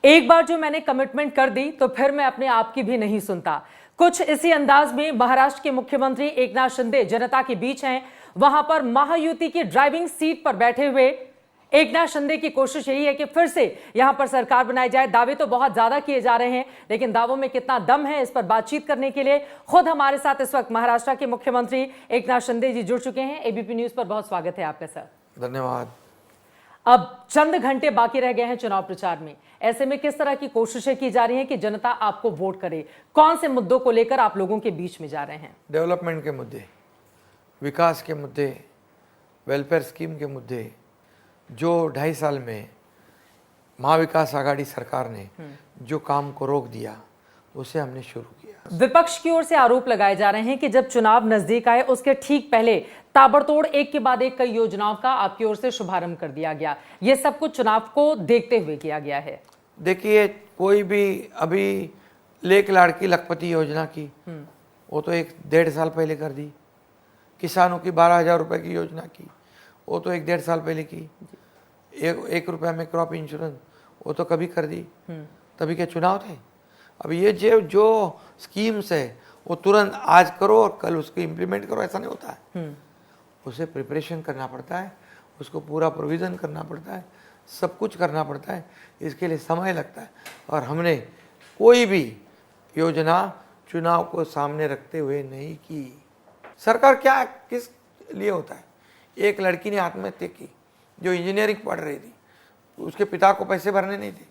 एक बार जो मैंने कमिटमेंट कर दी तो फिर मैं अपने आप की भी नहीं सुनता। कुछ इसी अंदाज में महाराष्ट्र के मुख्यमंत्री एकनाथ शिंदे जनता के बीच हैं। वहां पर महायुति की ड्राइविंग सीट पर बैठे हुए एकनाथ शिंदे की कोशिश यही है कि फिर से यहां पर सरकार बनाई जाए। दावे तो बहुत ज्यादा किए जा रहे हैं, लेकिन दावों में कितना दम है, इस पर बातचीत करने के लिए खुद हमारे साथ इस वक्त महाराष्ट्र के मुख्यमंत्री एकनाथ शिंदे जी जुड़ चुके हैं। एबीपी न्यूज पर बहुत स्वागत है आपका सर। धन्यवाद। अब चंद घंटे बाकी रह गए हैं चुनाव प्रचार में, ऐसे में किस तरह की कोशिशें की जा रही हैं कि जनता आपको वोट करे? कौन से मुद्दों को लेकर आप लोगों के बीच में जा रहे हैं? डेवलपमेंट के मुद्दे, विकास के मुद्दे, वेलफेयर स्कीम के मुद्दे, जो 2.5 साल में महाविकास आघाड़ी सरकार ने जो काम को रोक दिया, उसे हमने शुरू किया। विपक्ष की ओर से आरोप लगाए जा रहे हैं कि जब चुनाव नजदीक आए उसके ठीक पहले ताबड़तोड़ एक के बाद एक कई योजनाओं का आपकी ओर से शुभारंभ कर दिया गया। ये सब कुछ चुनाव को देखते हुए किया गया है। देखिए, कोई भी अभी लेक लाड़की लखपति योजना की, वो तो 1-1.5 साल पहले कर दी। किसानों की 12,000 रुपए की योजना की, वो तो 1-1.5 साल पहले की। 1 रुपया में क्रॉप इंश्योरेंस, वो तो कभी कर दी, तभी के चुनाव थे। अब ये जो स्कीम्स है वो तुरंत आज करो और कल उसको इम्प्लीमेंट करो, ऐसा नहीं होता है। उसे प्रिपरेशन करना पड़ता है, उसको पूरा प्रोविज़न करना पड़ता है, सब कुछ करना पड़ता है, इसके लिए समय लगता है। और हमने कोई भी योजना चुनाव को सामने रखते हुए नहीं की। सरकार क्या किस लिए होता है? एक लड़की ने आत्महत्या की जो इंजीनियरिंग पढ़ रही थी, उसके पिता को पैसे भरने नहीं थे।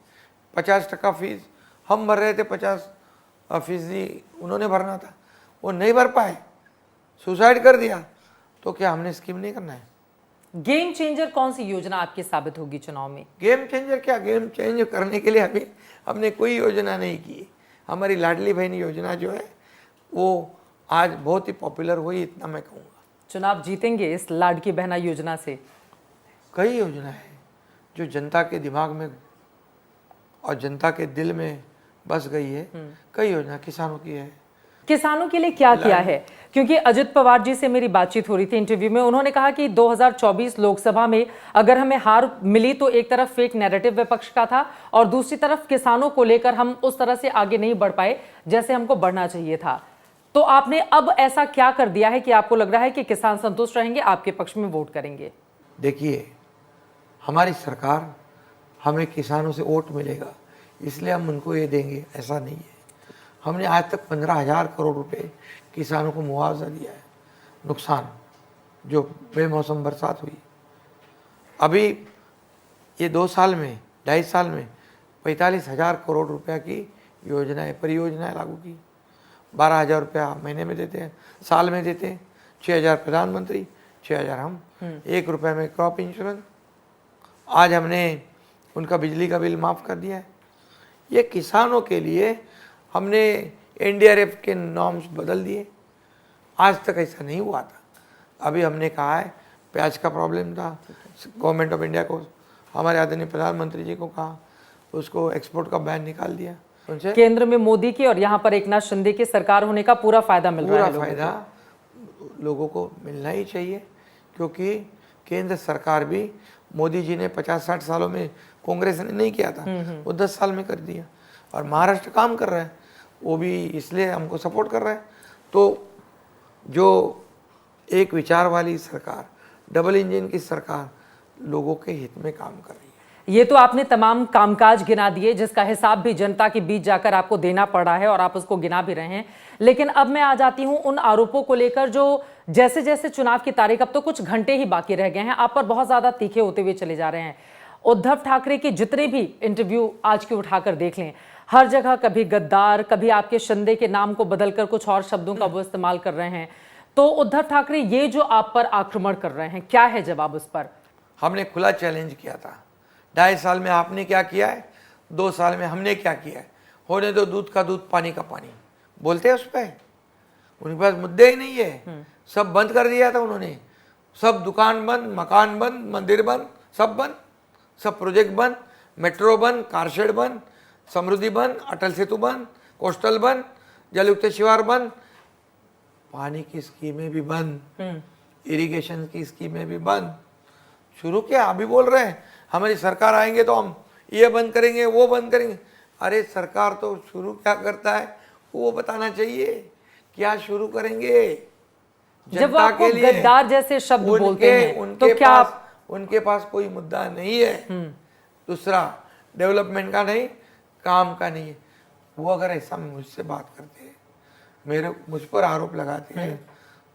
50% फीस हम भर रहे थे, 50% उन्होंने भरना था, वो नहीं भर पाए, सुसाइड कर दिया। तो क्या हमने स्कीम नहीं करना है? गेम चेंजर कौन सी योजना आपकी साबित होगी चुनाव में? गेम चेंजर क्या, गेम चेंज करने के लिए अभी हमने कोई योजना नहीं की। हमारी लाडली बहन योजना जो है वो आज बहुत ही पॉपुलर हुई, इतना मैं कहूँगा। चुनाव जीतेंगे इस लाडकी बहना योजना से? कई योजना है जो जनता के दिमाग में और जनता के दिल में बस गई है। कई योजना किसानों की है। किसानों के लिए क्या किया है? क्योंकि अजित पवार जी से मेरी बातचीत हो रही थी इंटरव्यू में, उन्होंने कहा कि 2024 लोकसभा में अगर हमें हार मिली तो एक तरफ फेक नैरेटिव विपक्ष का था और दूसरी तरफ किसानों को लेकर हम उस तरह से आगे नहीं बढ़ पाए जैसे हमको बढ़ना चाहिए था। तो आपने अब ऐसा क्या कर दिया है कि आपको लग रहा है कि किसान संतुष्ट रहेंगे, आपके पक्ष में वोट करेंगे? देखिए, हमारी सरकार, हमें किसानों से वोट मिलेगा इसलिए हम उनको ये देंगे, ऐसा नहीं है। हमने आज तक 15,000 करोड़ रुपए किसानों को मुआवजा दिया है, नुकसान जो बेमौसम बरसात हुई। अभी ये 2 साल में, 2.5 साल में 45,000 करोड़ रुपया की योजनाएं, परियोजनाएं लागू की। 12,000 रुपया महीने में देते हैं, साल में देते हैं। 6,000 प्रधानमंत्री, 6,000 हम। 1 रुपये में क्रॉप इंश्योरेंस। आज हमने उनका बिजली का बिल माफ़ कर दिया है। ये किसानों के लिए हमने NDRF के नॉर्म्स बदल दिए। आज तक ऐसा नहीं हुआ था। अभी हमने कहा है, प्याज का प्रॉब्लम था, गवर्नमेंट ऑफ इंडिया को, हमारे आदरणीय प्रधानमंत्री जी को कहा, उसको एक्सपोर्ट का बैन निकाल दिया। केंद्र में मोदी की और यहाँ पर एकनाथ शिंदे की सरकार होने का पूरा फायदा मिल रहा है। पूरा फायदा लोगों को मिलना ही चाहिए, क्योंकि केंद्र सरकार भी मोदी जी ने 50-60 सालों में कांग्रेस ने नहीं किया था, वो 10 साल में कर दिया। और महाराष्ट्र काम कर रहा है, वो भी इसलिए हमको सपोर्ट कर रहा है। तो जो एक विचार वाली सरकार, डबल इंजन की सरकार लोगों के हित में काम कर रही है। ये तो आपने तमाम कामकाज गिना दिए जिसका हिसाब भी जनता के बीच जाकर आपको देना पड़ा है और आप उसको गिना भी रहे हैं। लेकिन अब मैं आ जाती हूं उन आरोपों को लेकर जो जैसे जैसे चुनाव की तारीख, अब तो कुछ घंटे ही बाकी रह गए हैं, आप पर बहुत ज्यादा तीखे होते हुए चले जा रहे हैं। उद्धव ठाकरे के जितने भी इंटरव्यू आज के उठाकर देख लें, हर जगह कभी गद्दार, कभी आपके शिंदे के नाम को बदलकर कुछ और शब्दों का वो इस्तेमाल कर रहे हैं। तो उद्धव ठाकरे ये जो आप पर आक्रमण कर रहे हैं, क्या है जवाब उस पर? हमने खुला चैलेंज किया था, 2.5 साल में आपने क्या किया है, 2 साल में हमने क्या किया है। होने दो दूध का दूध, पानी का पानी, बोलते हैं उस पर। उनके पास मुद्दे ही नहीं है, सब बंद कर दिया था उन्होंने। सब दुकान बंद, मकान बंद, मंदिर बंद, सब बंद, सब प्रोजेक्ट बंद, मेट्रो बंद, कारशेड बंद, समृद्धि बंद, अटल सेतु बंद, कोस्टल बंद, जलयुक्त शिवार बंद, पानी की स्कीमें भी बंद, इरिगेशन की स्कीमें भी बंद। शुरू किया, अभी बोल रहे हैं हमारी सरकार आएंगे तो हम ये बंद करेंगे, वो बंद करेंगे। अरे सरकार तो शुरू क्या करता है वो बताना चाहिए, क्या शुरू करेंगे जब वो आपको गद्दार जैसे शब्द बोलते हैं तो क्या उनके पास कोई मुद्दा नहीं है। दूसरा, डेवलपमेंट का नहीं, काम का नहीं है। वो अगर ऐसा मुझसे बात करते हैं, मुझ पर आरोप लगाते हैं,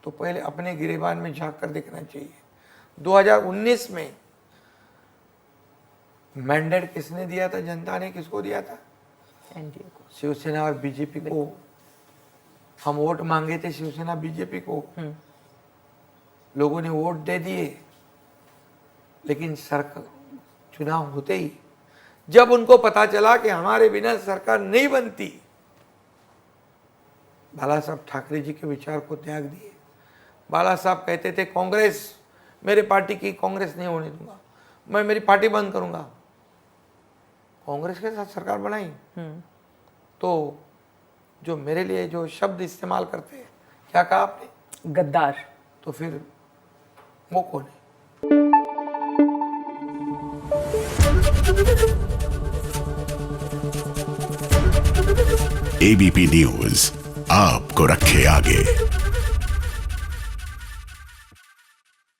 तो पहले अपने गिरेबान में झांक कर देखना चाहिए। 2019 में मैंडेट किसने दिया था? जनता ने किसको दिया था? एनडीए को, शिवसेना और बीजेपी को। हम वोट मांगे थे शिवसेना बीजेपी को, लोगों ने वोट दे दिए। लेकिन सरकार चुनाव होते ही जब उनको पता चला कि हमारे बिना सरकार नहीं बनती, बाला साहब ठाकरे जी के विचार को त्याग दिए। बाला साहब कहते थे कांग्रेस, मेरे पार्टी की कांग्रेस नहीं होने दूंगा, मैं मेरी पार्टी बंद करूंगा। कांग्रेस के साथ सरकार बनाई तो जो मेरे लिए जो शब्द इस्तेमाल करते हैं, क्या कहा आपने? गद्दार। तो फिर वो कौन है? एबीपी न्यूज आपको रखे आगे।